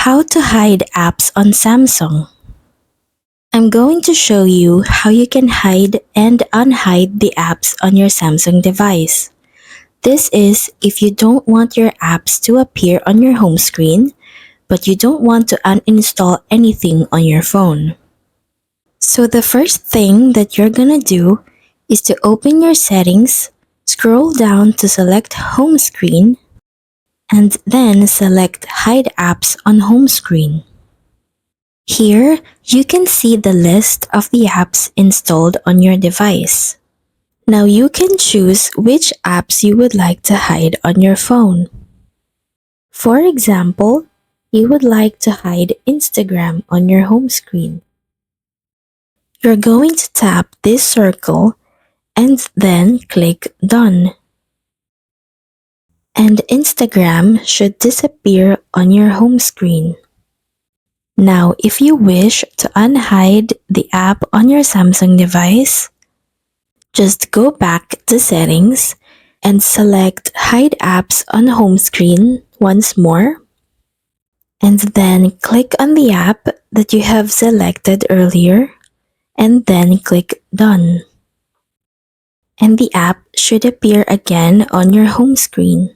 How to hide apps on Samsung. I'm going to show you how you can hide and unhide the apps on your Samsung device. This is if you don't want your apps to appear on your home screen, but you don't want to uninstall anything on your phone. So the first thing that you're gonna do is to open your settings, scroll down to select home screen, and then select hide apps on home screen. Here, you can see the list of the apps installed on your device. Now you can choose which apps you would like to hide on your phone. For example, you would like to hide Instagram on your home screen. You're going to tap this circle and then click Done. And Instagram should disappear on your home screen. Now, if you wish to unhide the app on your Samsung device, just go back to Settings and select Hide Apps on Home Screen once more, and then click on the app that you have selected earlier, and then click Done. And the app should appear again on your home screen.